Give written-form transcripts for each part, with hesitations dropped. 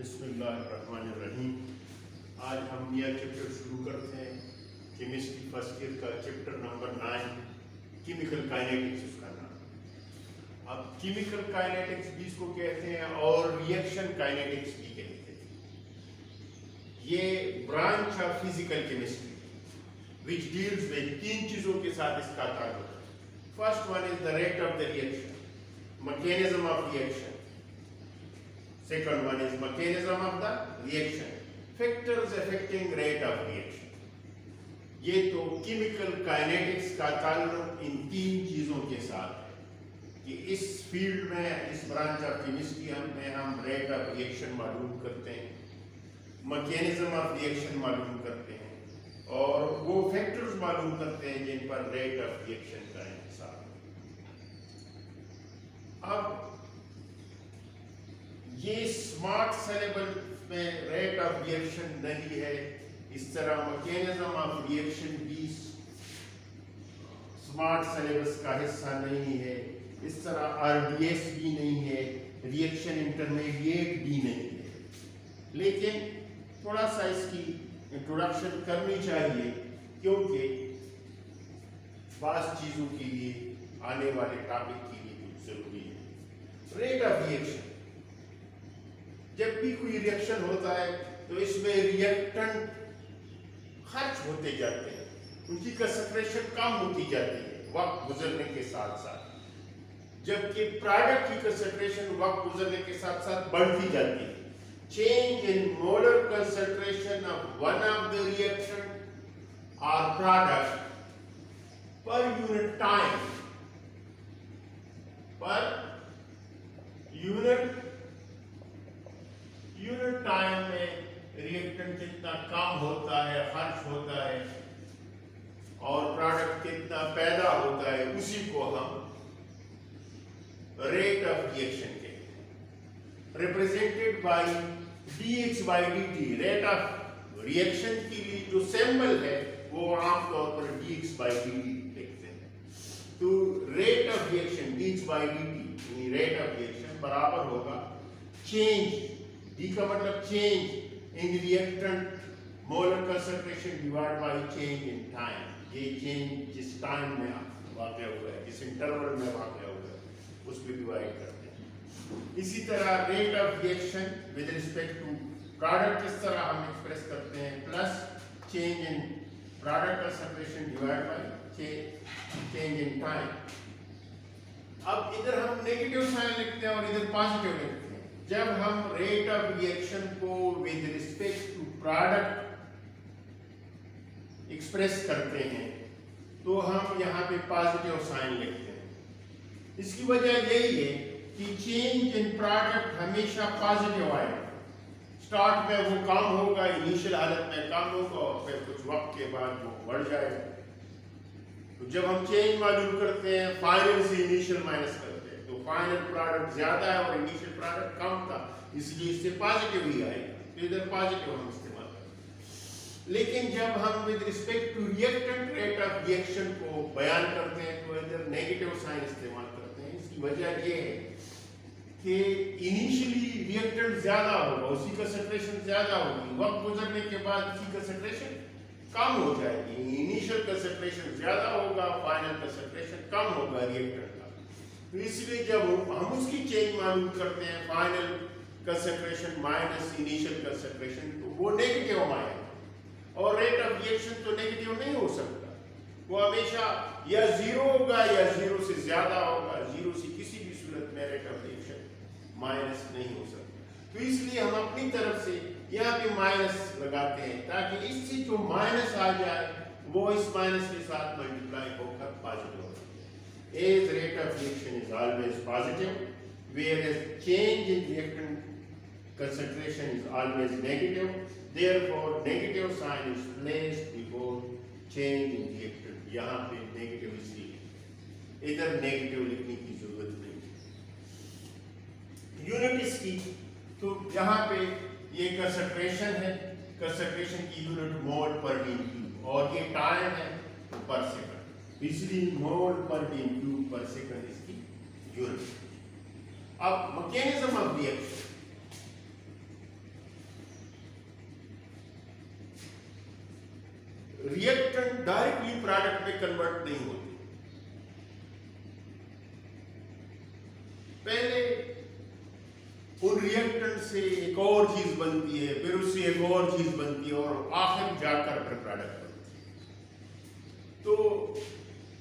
बिस्मिल्लाहिर्रहमानिर्रहीम। आज हम यह चैप्टर शुरू करते हैं केमिस्ट्री फर्स्ट ईयर का चैप्टर नंबर 9 केमिकल काइनेटिक्स उसका नाम। अब केमिकल काइनेटिक्स भी इसको कहते हैं और रिएक्शन काइनेटिक्स भी कहते हैं। ये branch of physical chemistry which deals with तीन चीजों के साथ इसका ताल्लुक है। First one is the rate of the reaction, mechanism of reaction. Second one is mechanism of the reaction, factors affecting rate of reaction. ये तो केमिकल काइनेटिक्स का ताल्लुक इन तीन चीजों के साथ है कि इस फील्ड में, इस ब्रांच ऑफ केमिस्ट्री में हम रेट ऑफ रिएक्शन मालूम करते हैं, मैकेनिज्म ऑफ रिएक्शन मालूम करते हैं और वो फैक्टर्स मालूम करते हैं जिन पर रेट ऑफ रिएक्शन का इंहिसार। अब ये स्मार्ट सिलेबस में रेट ऑफ रिएक्शन नहीं है, इस तरह मैकेनिज्म ऑफ रिएक्शन भी स्मार्ट सिलेबस का हिस्सा नहीं है, इस तरह आरडीएस भी नहीं है, रिएक्शन इंटरमीडिएट भी नहीं है। लेकिन थोड़ा सा इसकी इंट्रोडक्शन करनी चाहिए क्योंकि बास चीजों के लिए, आने वाले टॉपिक के लिए जरूरी है। रेट ऑफ रिएक्शन, जब भी कोई रिएक्शन होता है तो इसमें रिएक्टेंट खर्च होते जाते हैं, उनकी कंसंट्रेशन कम होती जाती है वक्त गुजरने के साथ साथ, जबकि प्रोडक्ट की कंसंट्रेशन वक्त गुजरने के साथ साथ बढ़ती जाती है। Change in molar concentration of one of the reaction और product per unit time, per unit time में रिएक्टेंट कितना कम होता है, खर्च होता है और प्रोडक्ट कितना पैदा होता है, उसी को हम रेट ऑफ रिएक्शन कहते हैं। Represented by dx by dt। Rate of reaction के लिए जो सिंबल है वो आमतौर पर dx by dt लिखते हैं। तो rate of reaction dx by dt, rate of reaction बराबर होगा चेंज, D का मतलब change in reactant molar concentration divide by change in time. ये चेंज जिस टाइम में वाक़या हुआ है, जिस इंटरवल में वाक़या हुआ है, उस पर डिवाइड करते हैं। इसी तरह rate of reaction with respect to product इस तरह हम एक्सप्रेस करते हैं, plus change in product concentration divide by change in time. अब इधर हम नेगेटिव साइन लिखते हैं और इधर पॉजिटिव लिखते हैं। जब हम रेट ऑफ रिएक्शन को with respect to product express करते हैं तो हम यहाँ पे पॉजिटिव साइन लिखते हैं। इसकी वजह यही है कि चेंज इन प्रोडक्ट हमेशा पॉजिटिव आएगा। स्टार्ट में वो कम होगा, इनिशियल हालत में कम होगा और फिर कुछ वक्त के बाद वो बढ़ जाएगा। तो जब हम चेंज मालूम करते हैं, फाइनल से इनिशियल माइनस करते हैं, तो फाइनल प्रोडक्ट ज्यादा है और इनिशियल प्रोडक्ट कम था, इसलिए इससे पॉजिटिव ही आएगा, तो इधर पॉजिटिव हम इस्तेमाल करते हैं। लेकिन जब हम with respect to reactant rate of reaction को बयान करते हैं तो इधर नेगेटिव साइन इस्तेमाल करते हैं। इसकी वजह यह है कि इनिशियली रिएक्टेंट ज्यादा होगा, उसकी कंसंट्रेशन ज्यादा होगी, वक्त गुजरने के बाद उसकी कंसंट्रेशन कम हो जाएगी। इनिशियल कंसंट्रेशन ज्यादा होगा, फाइनल कंसंट्रेशन कम होगा रिएक्टेंट का। तो इसलिए जब हम उसकी चेंज मालूम करते हैं, final concentration minus initial concentration, तो वो नेगेटिव आएगा और रेट ऑफ रिएक्शन तो नेगेटिव नहीं हो सकता, वो हमेशा या जीरो होगा या जीरो से ज्यादा होगा। जीरो से किसी भी सूरत में रेट ऑफ रिएक्शन माइनस नहीं हो सकता। तो इसलिए हम अपनी तरफ से यहाँ पे माइनस लगाते हैं ताकि इससे जो माइनस आ जाए वो इस माइनस के साथ मल्टीप्लाई होकर पॉजिटिव हो जाए। As rate of reaction is always positive, whereas change in reactant concentration is always negative. Therefore, negative sign is placed before change in reactant. यहाँ पे नेगेटिव इसलिए, इधर नेगेटिव लिखने की जरूरत नहीं। यूनिट इसकी, तो यहाँ पे ये कंसंट्रेशन है, कंसंट्रेशन की यूनिट मोल पर मीन क्यूब और ये टाइम है पर सेकंड, इसलिए मोल पर मीन क्यूब पर सेकंड इसकी यूनिट। अब mechanism of reaction, reactant directly product में कन्वर्ट नहीं होते। पहले उन रिएक्टेंट से एक और चीज बनती है, फिर उससे एक और चीज बनती है और आखिर जाकर फिर प्रोडक्ट बनती है। तो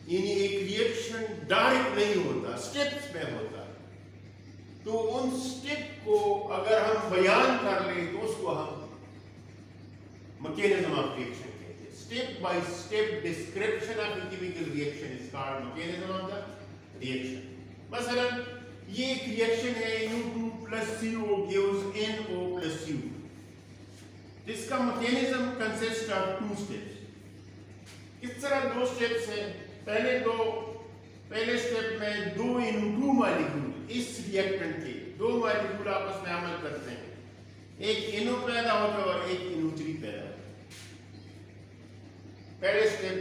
यानी एक रिएक्शन डायरेक्ट नहीं होता, स्टेप्स में होता है। तो उन स्टेप को अगर हम बयान कर लें तो उसको हम मैकेनिज्म ऑफ रिएक्शन कहते हैं। Step by step description of a chemical reaction is called mechanism of the reaction. मसलन ये एक रिएक्शन है, U2 plus CO gives NO plus CO। इसका मैकेनिज्म कंसिस्ट ऑफ 2 स्टेप्स। किस तरह 2 स्टेप्स हैं? पहले स्टेप में 2 NO2 मॉलिक्यूल इस रिएक्टेंट के 2 मॉलिक्यूल आपस में अमल करते हैं, एक NO पैदा होता है और एक NO3 पैदा होता है। पहले स्टेप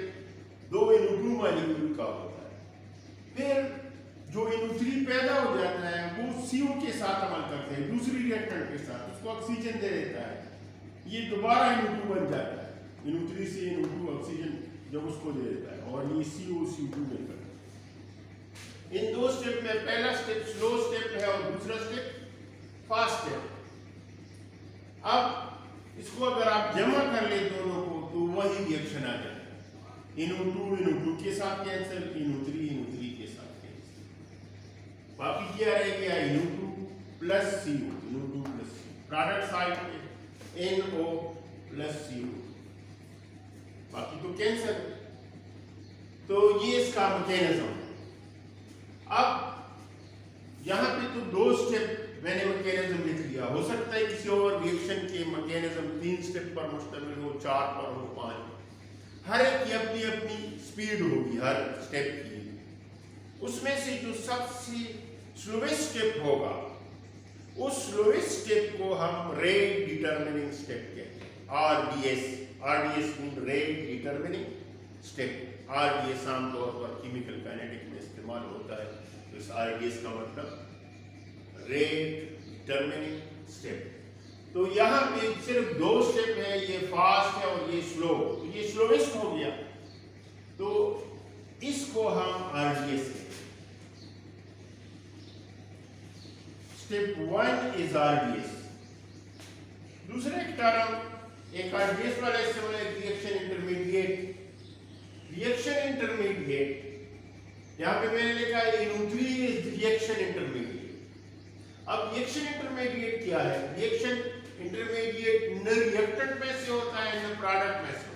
2 NO2 मॉलिक्यूल का होता है। फिर जो NO3 पैदा हो जाता है वो CO के साथ अमल करते हैं, दूसरी रिएक्टेंट के साथ, उसको ऑक्सीजन दे देता है, ये दोबारा NO2 बन जाता है। NO3 से NO2 ऑक्सीजन जब उसको दे देता है और ये CO2 मिलकर। इन 2 स्टेप में पहला स्टेप स्लो स्टेप है और दूसरा स्टेप फास्ट स्टेप। अब इसको अगर आप जमा कर ले दोनों को तो वही रिएक्शन आ जाता है। NO2 के साथ कैंसिल, NO3 के साथ कैंसिल। बाकी क्या रह गया? NO2 plus CO, product side पे NO प्लस CO, बाकी तो कैंसर। तो ये इसका मैकेनिज्म। अब यहां पे तो 2 स्टेप मैंने मैकेनिज्म लिख लिया। हो सकता है किसी और रिएक्शन के मैकेनिज्म 3 स्टेप पर मुश्तमिल हो, 4 पर हो, 5। हर एक की अपनी अपनी स्पीड होगी हर स्टेप की। उसमें से जो सबसे स्लोएस्ट स्टेप होगा उस स्लोएस्ट स्टेप को हम रेट डिटरमिनिंग स्टेप कहते हैं, RDS mean rate determining step. RDS आमतौर पर केमिकल काइनेटिक में इस्तेमाल होता है, तो इस RDS का मतलब रेट डिटरमिनिंग स्टेप। तो यहाँ पे सिर्फ 2 स्टेप है, ये फास्ट है और ये स्लो। तो ये स्लोएस्ट हो गया, तो इसको हम RDS कहते हैं। Step 1 is RDS। दूसरा एक टर्म एक RDS वाला इस्तेमाल है, रिएक्शन इंटरमीडिएट। रिएक्शन इंटरमीडिएट यहां पे मैंने लिखा है NO3 इज रिएक्शन इंटरमीडिएट। अब रिएक्शन इंटरमीडिएट क्या है? रिएक्शन इंटरमीडिएट न रिएक्टेंट में से होता है न प्रोडक्ट में से,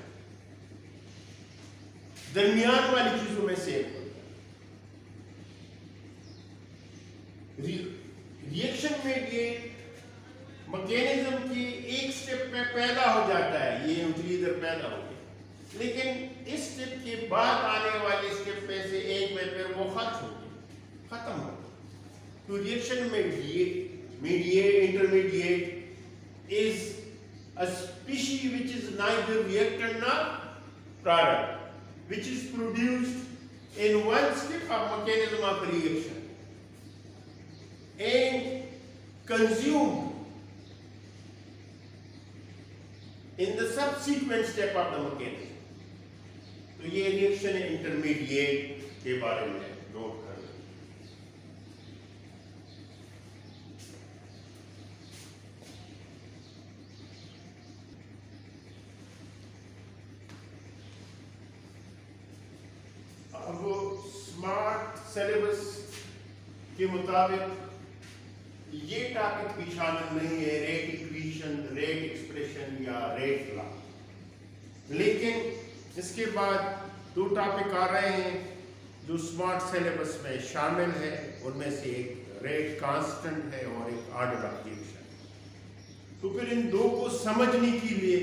दरमियान वाली चीजों में से एक होता है। रिएक्शन मीडिएट मैकेनिज्म की एक स्टेप में पैदा हो जाता है, ये NO3 इधर पैदा हो गया, लेकिन इस स्टेप के बाद आने वाले स्टेप में से एक में फिर वो खत्म हो गया। तो reaction intermediate is a species which is neither reactant nor product, which is produced in one step of mechanism of reaction and consumed in the subsequent step of the mechanism। तो ये रिएक्शन इंटरमीडिएट के बारे में note करना। अब smart syllabus के मुताबिक ये टॉपिक भी शामिल नहीं है, रेट इक्वेशन, रेट एक्सप्रेशन या रेट लॉ। लेकिन इसके बाद 2 टॉपिक आ रहे हैं जो स्मार्ट सिलेबस में शामिल है। उनमें से एक रेट कांस्टेंट है और एक ऑर्डर ऑफ रिएक्शन। तो फिर इन 2 को समझने के लिए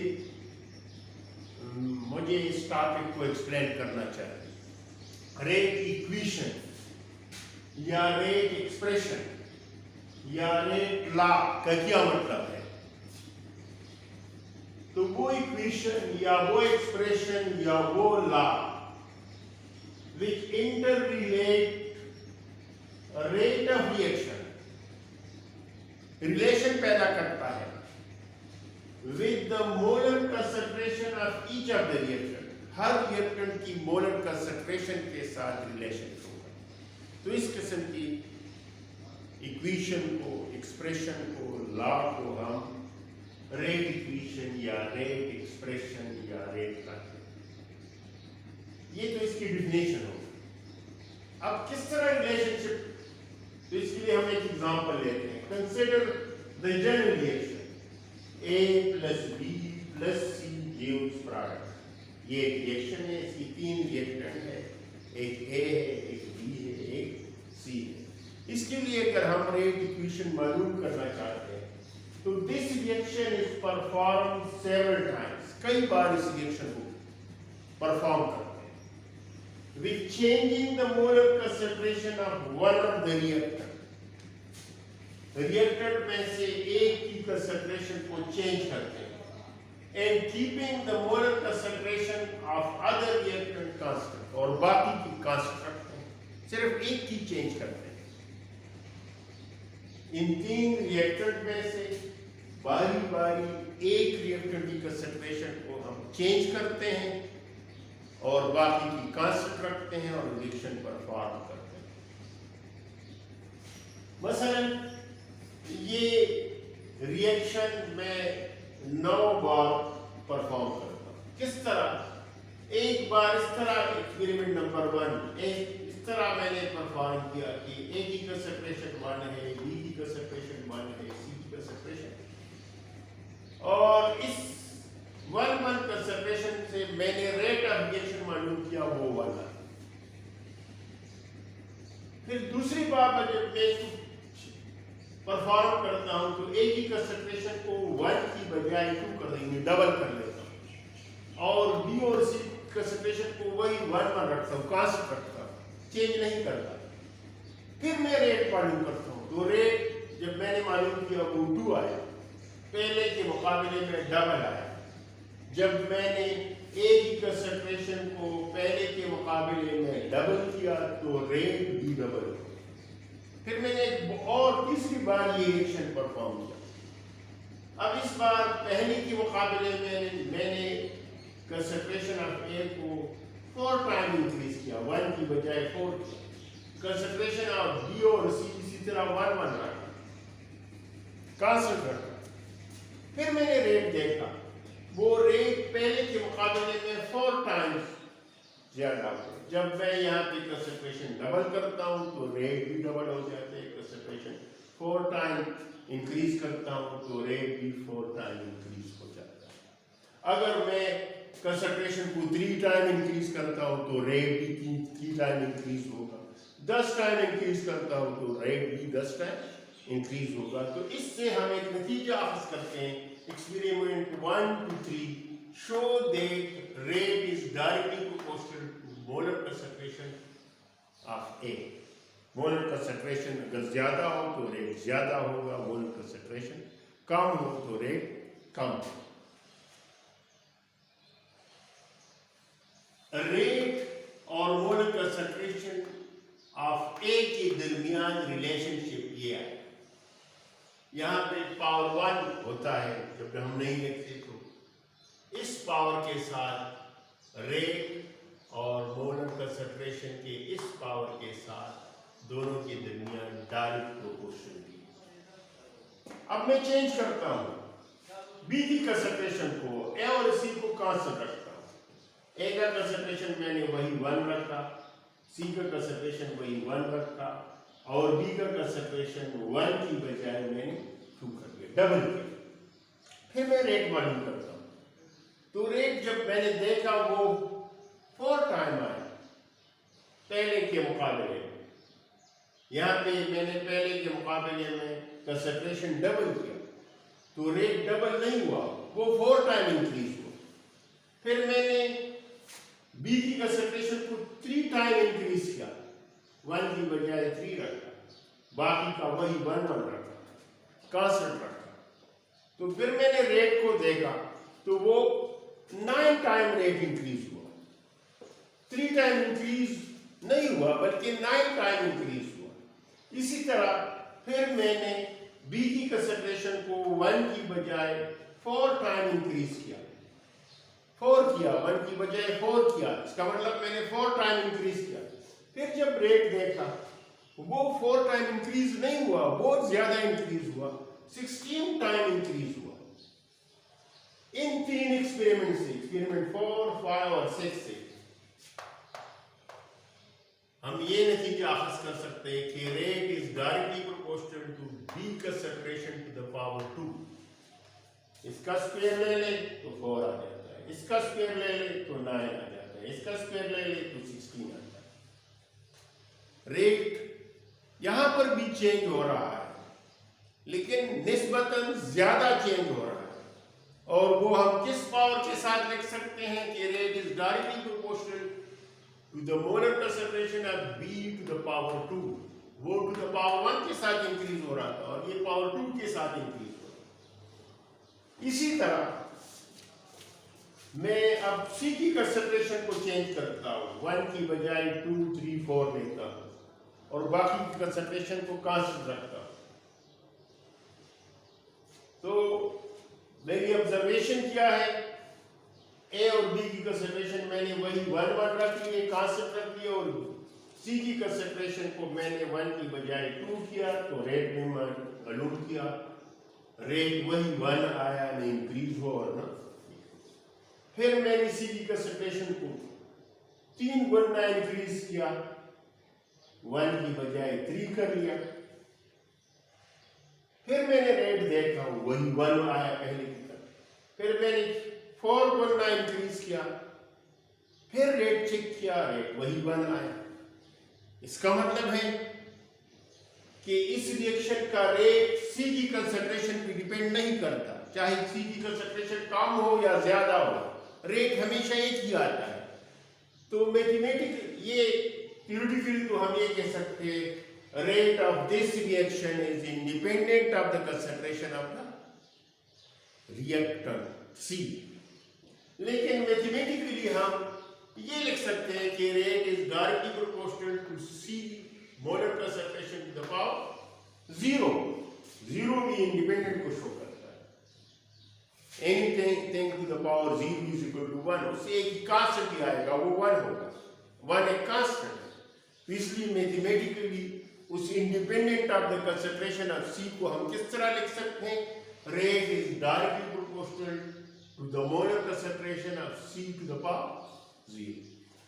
मुझे इस टॉपिक को एक्सप्लेन करना चाहिए। रेट इक्वेशन या रेट एक्सप्रेशन या रेट लॉ का क्या मतलब है? तो वो इक्वेशन या वो एक्सप्रेशन या वो law which interrelate rate of reaction, relation पैदा करता है with the molar concentration of each of the reaction, her reactant की मोलर कंसंट्रेशन के साथ रिलेशन होगा। तो इस किस्म की इक्वेशन को, एक्सप्रेशन को, लॉ को हम रेट इक्वेशन या रेट एक्सप्रेशन या रेट कहते हैं। ये तो इसकी डिफिनेशन होगी। अब किस तरह रिलेशनशिप, तो इसके लिए हम एक एग्जांपल लेते हैं। Consider the general reaction A plus B plus C gives product. ये एक रिएक्शन है, इसकी तीन रिएक्टेंट है, एक A है, एक B है, एक C है। इसके लिए अगर हम रेट इक्वेशन मालूम करना चाहते हैं तो this reaction is perform several times, कई बार इस रिएक्शन को परफॉर्म करते हैं with changing the molar concentration of one of the reactant. Reactant में से एक की कंसंट्रेशन को चेंज करते हैं and keeping the molar concentration of other reactant constant, और बाकी की कांस्टेंट रखते हैं, सिर्फ एक की चेंज करते हैं। इन तीन रिएक्टेंट में से बारी बारी एक रिएक्टेंट की कंसंट्रेशन को हम चेंज करते हैं और बाकी की कांस्टेंट रखते हैं और रिएक्शन परफॉर्म करते हैं। मसलन ये रिएक्शन में 9 बार परफॉर्म करता हूं। किस तरह? एक बार इस तरह, एक्सपेरिमेंट नंबर 1 इस तरह मैंने परफॉर्म किया कि A की कंसंट्रेशन 1 है, B की कंसंट्रेशन 1 है, C की कंसंट्रेशन, और इस 1 कंसंट्रेशन से मैंने रेट ऑफ रिएक्शन मालूम किया, वो वाला। फिर दूसरी बार जब मैं परफॉर्म करता हूं तो A की कंसंट्रेशन को 1 की बजाय 2 कर देंगे, डबल कर लेता हूं, और B और C कंसंट्रेशन को वही 1 रखता हूं, कांस्टेंट रखता हूं, चेंज नहीं करता। फिर मैं रेट मालूम करता हूं, तो रेट जब मैंने मालूम किया वो 2 आया, पहले के मुकाबले में डबल आया। जब मैंने A की कंसंट्रेशन को पहले के मुकाबले में डबल किया तो रेट भी डबल हो। फिर मैंने और तीसरी बार ये रिएक्शन परफॉर्म किया। अब इस बार पहले के मुकाबले में मैंने कंसंट्रेशन ऑफ A को 4 टाइम इंक्रीज किया, 1 की बजाय 4 किया। कंसंट्रेशन ऑफ B और C इसी तरह 1 रखा, कांस्टेंट रखा। फिर मैंने रेट देखा, वो रेट पहले के मुकाबले में 4 टाइम्स ज्यादा हो। जब मैं यहाँ पे कंसंट्रेशन डबल करता हूँ तो रेट भी डबल हो जाते हैं। कंसंट्रेशन 4 टाइम इंक्रीज करता हूँ तो रेट भी 4 टाइम इंक्रीज हो जाता है। अगर मैं कंसंट्रेशन को 3 टाइम इंक्रीज करता हूँ तो रेट भी 3 टाइम इंक्रीज होगा। 10 टाइम इंक्रीज करता हूँ तो रेट भी 10 टाइम इंक्रीज होगा। तो इससे हम एक नतीजा हासिल करते हैं, experiment 1 to 3 show that rate is directly proportional to molar concentration of A. Molar concentration अगर ज्यादा हो तो रेट ज्यादा होगा, मोलर कंसंट्रेशन कम हो तो रेट कम। रेट और मोलर कंसंट्रेशन ऑफ A के दरमियान रिलेशनशिप ये है। यहाँ पे पावर 1 होता है, जब हम नहीं लिखते तो इस पावर के साथ रेट और मोलर कंसंट्रेशन के इस पावर के साथ दोनों के दरमियान डायरेक्ट प्रोपोर्शनलिटी। अब मैं चेंज करता हूँ, B की कंसंट्रेशन को A और C को कांस्टेंट रखता हूँ। A का कंसंट्रेशन मैंने वही 1 रखा, C का कंसंट्रेशन वही 1 रखा, और B का कंसंट्रेशन 1 की बजाय मैंने 2 कर दिया, डबल किया। फिर मैं रेट मालूम करता हूँ, तो रेट जब मैंने देखा वो 4 टाइम आया पहले के मुकाबले में। यहाँ पे मैंने पहले के मुकाबले में कंसंट्रेशन डबल किया तो रेट डबल नहीं हुआ, वो 4 टाइम इंक्रीज हुआ। फिर मैंने B की कंसंट्रेशन को 3 टाइम इंक्रीज किया, 1 की बजाय 3 रखा, बाकी का वही 1 रखा, कांस्टेंट रखा। तो फिर मैंने रेट को देखा तो वो 9 टाइम रेट इंक्रीज हुआ, 3 टाइम इंक्रीज नहीं हुआ बल्कि 9 टाइम इंक्रीज हुआ। इसी तरह फिर मैंने B की कंसंट्रेशन को 1 की बजाय 4 टाइम इंक्रीज किया, 4 किया, 1 की बजाय 4 किया, इसका मतलब मैंने 4 टाइम इंक्रीज किया। फिर जब रेट देखा वो 4 टाइम इंक्रीज नहीं हुआ, बहुत ज्यादा इंक्रीज हुआ, 16 टाइम इंक्रीज हुआ। इन 3 एक्सपेरिमेंट से, एक्सपेरिमेंट 4, 5 और 6 से हम ये नतीजा हासिल कर सकते हैं कि rate is directly proportional to B का सेपरेशन टू द पावर 2। इसका स्क्वायर ले ले तो 4 आ जाता है, इसका स्क्वायर ले ले तो 9 आ जाता है, इसका स्क्वायर ले ले तो 16 आता है। रेट यहां पर भी चेंज हो रहा है, लेकिन निस्बतन ज्यादा चेंज हो रहा है। और वो हम किस पावर के साथ लिख सकते हैं कि rate is directly proportional to the molar concentration of B to the power 2। वो टू द पावर 1 के साथ इंक्रीज हो रहा था और ये पावर 2 के साथ इंक्रीज हो रहा है। इसी तरह मैं अब C की कंसंट्रेशन को चेंज करता हूं, 1 की बजाय 2, 3, 4 लेता हूं और बाकी की कंसंट्रेशन को कांस्टेंट रखता हूं। तो मेरी ऑब्जर्वेशन क्या है, ए और बी की कंसंट्रेशन मैंने वही 1, 1 रख लिए, कांस्टेंट रख लिए, और सी की कंसंट्रेशन को मैंने 1 की बजाय 2 किया, तो रेट में मालूम किया, रेट वही 1 आया, न इंक्रीज हो और ना। फिर मैंने सी की कंसंट्रेशन को 3 गुना इंक्रीज किया, 1 की बजाय 3 कर लिया। फिर मैंने रेट देखा, वही 1 आया पहले की तरह। फिर मैंने 4 गुना इंक्रीज किया, फिर रेट चेक किया, रेट वही 1 आया। इसका मतलब है कि इस रिएक्शन का रेट सी की कंसंट्रेशन पे डिपेंड नहीं करता, चाहे सी की कंसंट्रेशन कम हो या ज्यादा हो, रेट हमेशा एक ही आता है। तो मैथमेटिकल ये थ्योरेटिकली तो हम ये कह सकते हैं rate of this reaction is independent of the concentration of the reactant C। लेकिन मैथमेटिकली हम ये लिख सकते हैं कि rate is directly proportional to C molar concentration to the power 0। 0 भी इंडिपेंडेंट को शो करता है। Anything to the power 0 is equal to 1, उससे एक कांस्टेंट ही आएगा, वो 1 होगा, 1 एक कांस्टेंट है। इसलिए मैथमेटिकली उस independent of the concentration of C को हम किस तरह लिख सकते हैं, rate is directly proportional to the molar concentration of C to the power 0।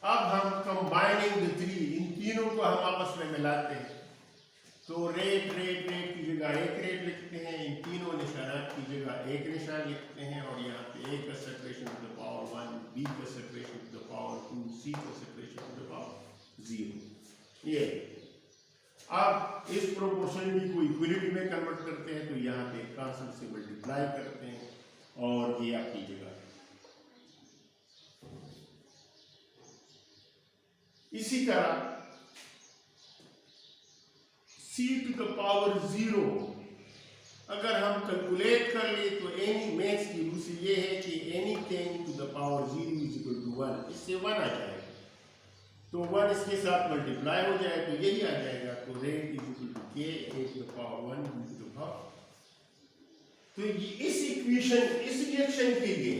अब हम कंबाइनिंग द 3, इन तीनों को हम आपस में मिलाते हैं, तो रेट की जगह एक रेट लिखते हैं, इन तीनों निशानात की जगह एक निशान लिखते हैं, और यहाँ पे A concentration to the power 1, B concentration to the power 2, C concentration to the power 0। ये अब इस प्रोपोर्शनली को इक्वलिटी में कन्वर्ट करते हैं, तो यहाँ पे कांस्टेंट से मल्टीप्लाई करते हैं और ये आपकी जगह। इसी तरह C टू द पावर 0 अगर हम कैलकुलेट कर ले तो एनी मैथ्स की रूल से ये है कि anything to the power 0 is equal to 1, इससे 1 आ जाएगा, तो 1 इसके साथ मल्टीप्लाई हो जाए तो यही आ जाएगा, तो rate is equal to k a to the power 1 to the power. तो इस इक्वेशन, इस रिएक्शन के लिए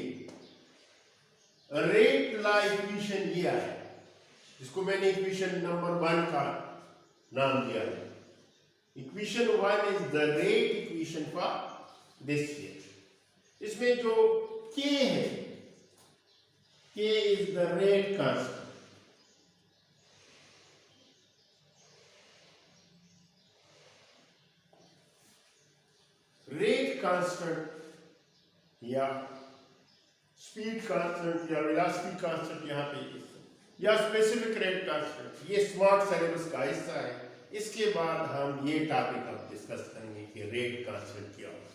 रेट ला इक्वेशन ये आया, जिसको मैंने इक्वेशन नंबर 1 का नाम दिया है। Equation 1 is the rate equation for this reaction. इसमें जो k है, k is the rate constant, rate constant या स्पीड कांस्टेंट या वेलोसिटी कांस्टेंट यहाँ पे, या स्पेसिफिक रेट कांस्टेंट, ये स्मार्ट सिलेबस का हिस्सा है। इसके बाद हम ये टॉपिक अब डिस्कस करेंगे कि रेट कांस्टेंट क्या होता है।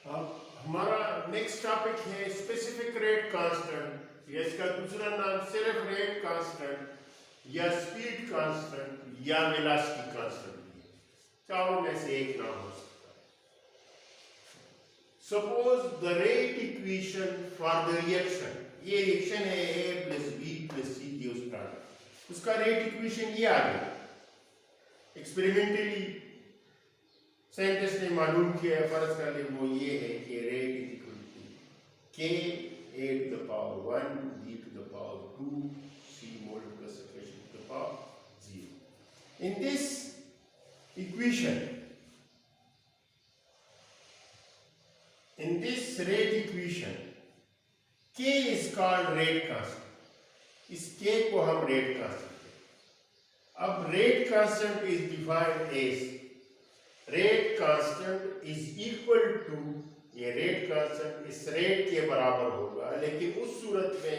अब हमारा नेक्स्ट टॉपिक है स्पेसिफिक रेट कांस्टेंट, या इसका दूसरा नाम सिर्फ रेट कांस्टेंट या स्पीड कांस्टेंट या वेलोसिटी कांस्टेंट, चारों में से एक नाम हो सकता है। Suppose the rate equation for the reaction, ये रिएक्शन है A plus B plus C की उस प्रोडक्ट, उसका रेट इक्वेशन ये आ गया। एक्सपेरिमेंटली साइंटिस्ट ने मालूम किया, फर्ज कर ले वो ये है कि rate is equal to K A to the power 1 B to the power 2 C mole plus separation to the power 0. In this equation, in this rate equation, K is called rate constant। इस K को हम rate constant कहते हैं। अब rate constant is defined as rate constant is equal to, ये rate constant इस rate के बराबर होगा, लेकिन उस सूरत में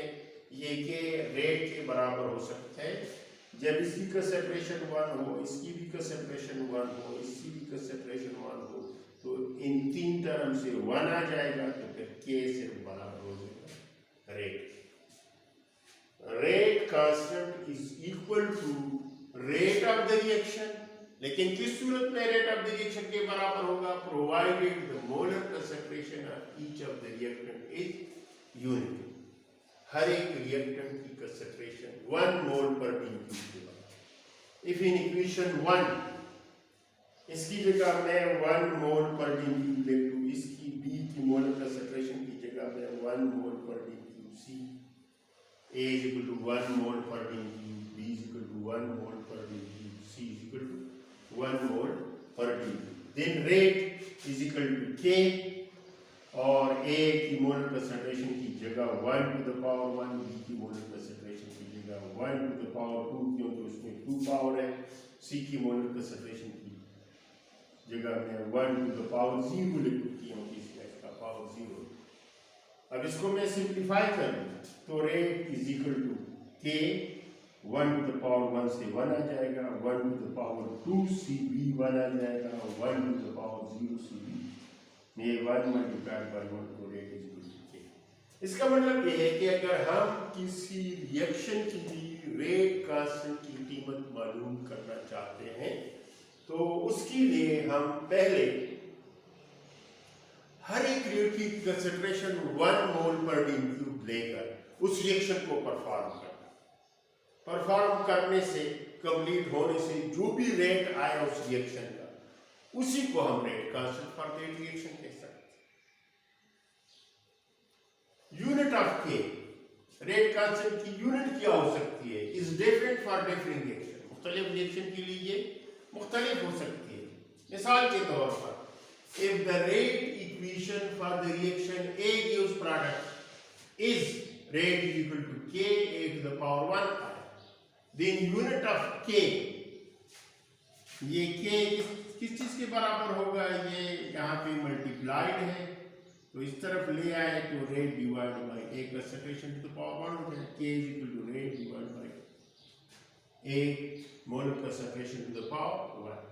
ये K rate के बराबर हो सकता है जब इसकी का सेपरेशन 1 हो, इसकी भी का सेपरेशन 1 हो, इसकी भी का सेपरेशन 1 हो, तो इन तीन टर्म से 1 आ जाएगा, तो फिर K से बराबर हो जाएगा rate. Rate constant is equal to rate of the reaction, लेकिन किस सूरत में रेट ऑफ द रिएक्शन के बराबर होगा? Provided the molar concentration of each of the reactant is unit. हर एक रिएक्टेंट की कंसंट्रेशन 1 मोल पर डी के बराबर। इफ इन इक्वेशन 1 इसकी जगह मैं 1 मोल पर डी क्यूब ले लूँ, इसकी B की मोलर कंसंट्रेशन की जगह मैं 1 मोल पर D cube C, A is equal to 1 mole per d cube, B is equal to 1 mole per d cube, C is equal to 1 mole per d cube. Then rate is equal to K, और A की molar concentration की जगह 1 to the power 1, B की molar concentration की जगह 1 to the power 2, क्योंकि उसमें 2 power है, C की मोलर कंसंट्रेशन की जगह में 1 to the power 0 लिख चुकी हूँ, इसका पावर 0। अब इसको मैं सिंप्लीफाई कर लूँ तो rate is equal to K 1 to the power 1 से 1 आ जाएगा, 1 to the power 2 CB 1 आ जाएगा, 1 to the power 0 CB, ये 1 मल्टीप्लाइड बाय 1 तो rate is equal to K। इसका मतलब ये है कि अगर हम किसी रिएक्शन की रेट कांस्टेंट की कीमत मालूम करना चाहते हैं तो उसके लिए हम पहले हर एक रेट की कंसंट्रेशन 1 मोल पर डी क्यूब लेकर उस रिएक्शन को परफॉर्म करने से, कंप्लीट होने से जो भी रेट आया उस रिएक्शन का, उसी को हम rate constant for that reaction कह सकते हैं। यूनिट ऑफ के, रेट कांस्टेंट की यूनिट क्या हो सकती है, is different for different reaction. मुख्तलिफ रिएक्शन के लिए मुख्तलिफ हो सकती है। मिसाल के तौर पर if the rate equation for the reaction A gives product is rate is equal to K A to the power 1 pi, then unit of K, ये K किस चीज के बराबर होगा? ये यहाँ पे मल्टीप्लाइड है, तो इस तरफ ले आए तो rate divide by A concentration to the power 1 हो जाए। K is equal to rate divide by A molar concentration to the power 1।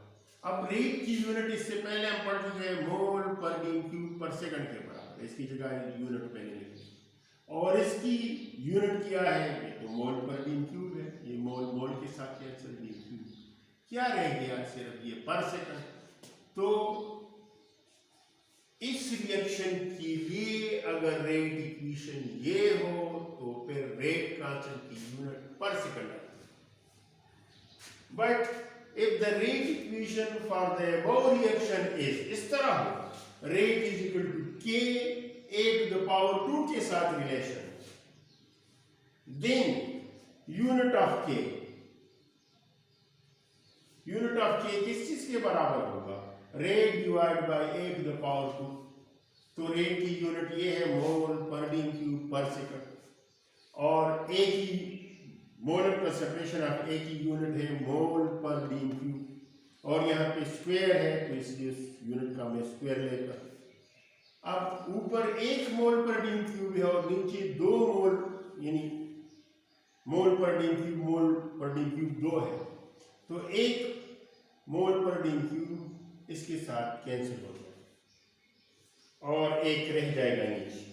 अब रेट की यूनिट इससे पहले हम पढ़ चुके हैं मोल पर डी क्यूब पर सेकंड के बराबर, इसकी जगह यूनिट पहले लिखी, और इसकी यूनिट क्या है? ये तो मोल पर डी क्यूब है, ये मोल के साथ कैंसिल, डी क्यूब क्या रह गया? सिर्फ ये पर सेकंड। तो इस रिएक्शन के लिए अगर रेट इक्वेशन ये हो तो फिर रेट कांस्टेंट की यूनिट पर सेकंड आती है। But if the rate equation for the above reaction is इस तरह हो, rate is equal to K A to the power 2 के साथ relation, then unit of K किस चीज के बराबर होगा? rate divide by A to the power 2। तो रेट की यूनिट ये है मोल पर डी क्यूब पर सेकंड, और A की मोलर कंसंट्रेशन ऑफ A की यूनिट है मोल पर डी क्यूब, और यहाँ पे स्क्वायर है तो इसलिए यूनिट का मैं स्क्वायर लेकर, अब ऊपर 1 मोल पर डी क्यूब है और नीचे 2 मोल, यानी मोल पर डी क्यूब 2 है, तो 1 मोल पर डी क्यूब इसके साथ कैंसिल हो जाएगा और 1 रह जाएगा नीचे।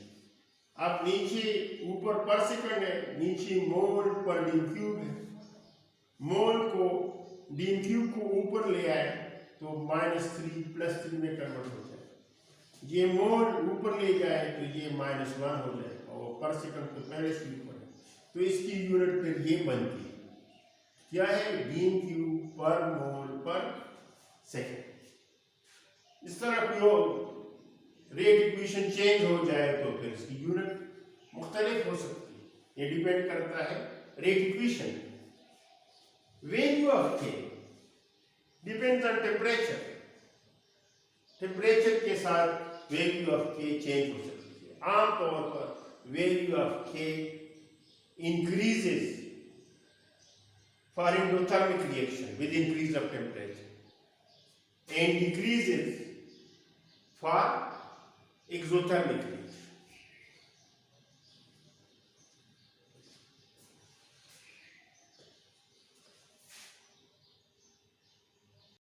अब नीचे ऊपर पर सेकंड है, नीचे मोल पर डी क्यूब है, मोल को डी क्यूब को ऊपर ले आए तो -3 + 3 में कन्वर्ट हो जाए, ये मोल ऊपर ले जाए तो ये -1 हो जाए, और पर सेकंड तो पहले से ऊपर है, तो इसकी यूनिट फिर ये बनती है, क्या है, बीम क्यूब पर मोल पर सेकंड। इस तरह जो रेट इक्वेशन चेंज हो जाए तो फिर इसकी यूनिट मुख्तलिफ हो सकती है, ये डिपेंड करता है रेट इक्वेशन। वैल्यू ऑफ के डिपेंड्स ऑन टेम्परेचर, टेम्परेचर के साथ वैल्यू ऑफ के चेंज हो सकती है। आमतौर पर वैल्यू ऑफ के increases for endothermic reaction with increase of temperature and decreases for exothermic reaction.